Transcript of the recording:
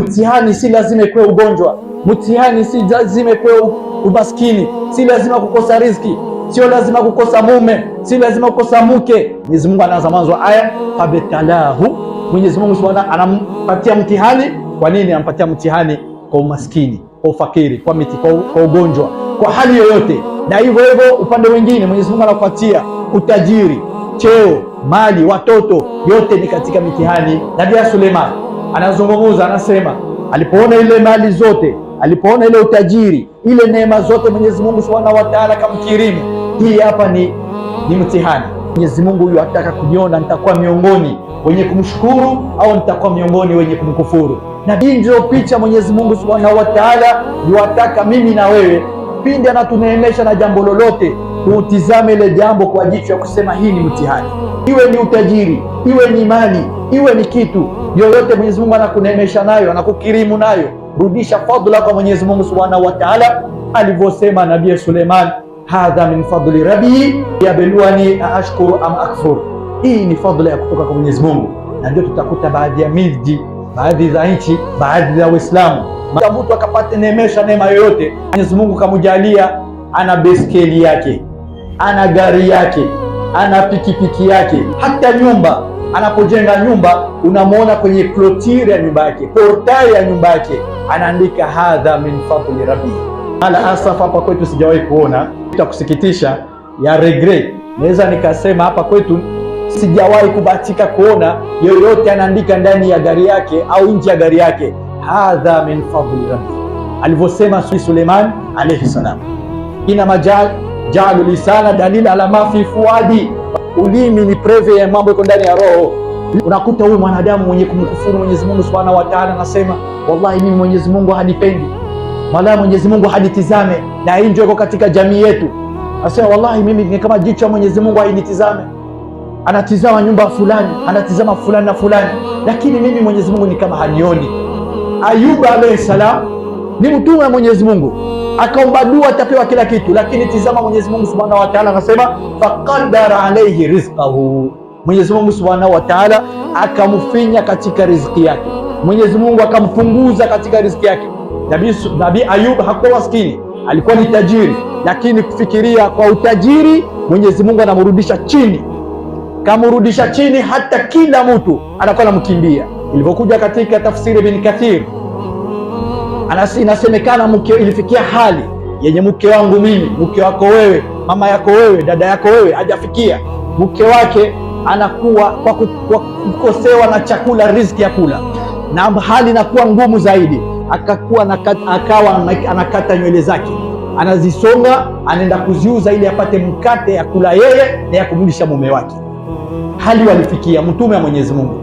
Mtihani si lazima ikuwe ugonjwa, mtihani si lazima ikuwe umaskini, si lazima kukosa riziki, sio lazima kukosa mume, si lazima kukosa mke. Mwenyezi Mungu anaanza mwanzo aya, fabtalahu. Mwenyezi Mungu Subhanahu anampatia mtihani. Kwa nini anampatia mtihani? Kwa umaskini, kwa ufakiri, kwa kwa ugonjwa, kwa hali yoyote. Na hivyo hivyo upande mwingine Mwenyezi Mungu anakupatia utajiri, cheo, mali, watoto, yote ni katika mitihani. Nabii Suleiman anazungumza, anasema alipoona ile mali zote, alipoona ile utajiri, ile neema zote Mwenyezi Mungu Subhanahu wa Ta'ala kamkirimu, hii hapa ni mtihani. Mwenyezi Mungu huyu ataka kuniona nitakuwa miongoni wenye kumshukuru au nitakuwa miongoni wenye kumkufuru. Na hii ndio picha Mwenyezi Mungu Subhanahu wa Ta'ala yuataka mimi na wewe, pindi anatuneemesha na jambo lolote, tuutizame ile jambo kwa jicho ya kusema hii ni mtihani. Iwe ni utajiri, iwe ni mali, iwe ni kitu yoyote Mwenyezi Mungu anakuneemesha nayo, anakukirimu nayo, rudisha fadhila kwa Mwenyezi Mungu Subhanahu wa Ta'ala, alivyosema Nabii Suleiman, hadha min fadli rabbi yabluwani aashkuru am akfur. Hii ni fadhila ya kutoka kwa Mwenyezi Mungu, na ndio tutakuta baadhi ya miji, baadhi za nchi, baadhi ya Waislamu, mtu akapata neema yoyote Mwenyezi Mungu kamujalia, ana beskeli yake, ana gari yake, ana pikipiki yake, hata nyumba. Anapojenga nyumba unamwona kwenye klotiri ya nyumba yake, portai ya nyumba yake, anaandika hadha min fadli rabbi. Ala asafa, hapa kwetu sijawahi kuona, itakusikitisha ya regret. Naweza nikasema hapa kwetu sijawahi kubahatika kuona yoyote anaandika ndani ya gari yake au nje ya gari yake hadha min fadli rabbi, alivyosema Suleiman alayhi salam. Ina majal jalu lisana dalil ala ma fi fuadi, ulimi ni preve ya mambo yako ndani ya roho. Unakuta huyu mwanadamu mwenye kumkufuru Mwenyezi Mungu Subhanahu wa Ta'ala anasema wallahi mimi Mwenyezi Mungu hanipendi, wala Mwenyezi Mungu hanitizame. Na hii ndio iko katika jamii yetu, anasema wallahi mimi ni kama jicho Mwenyezi Mungu hainitizame, anatizama nyumba fulani, anatizama fulani na fulani, lakini mimi Mwenyezi Mungu ni kama hanioni. Ayubu alayhi salam ni mtume wa Mwenyezi Mungu, akaomba dua atapewa kila kitu, lakini tizama Mwenyezi Mungu Subhanahu wa Ta'ala anasema faqadara alayhi rizqahu. Mwenyezi Mungu Subhanahu wa Ta'ala akamfinya katika riziki yake, Mwenyezi Mungu akampunguza katika riziki yake. Nabii Ayub hakuwa maskini, alikuwa ni tajiri, lakini kufikiria kwa utajiri Mwenyezi Mungu anamrudisha chini, kamrudisha chini, hata kila mtu anakuwa anamkimbia. Ilivyokuja katika tafsiri Ibn Kathir, inasemekana mke ilifikia hali yenye mke wangu mimi, mke wako wewe, mama yako wewe, dada yako wewe, hajafikia mke wake anakuwa kwa kukosewa na chakula, riziki ya kula, na hali inakuwa ngumu zaidi, akawa anakata nywele zake, anazisonga, anaenda kuziuza ili apate mkate ya kula yeye na ya kumlisha mume wake. Hali walifikia mtume wa Mwenyezi Mungu.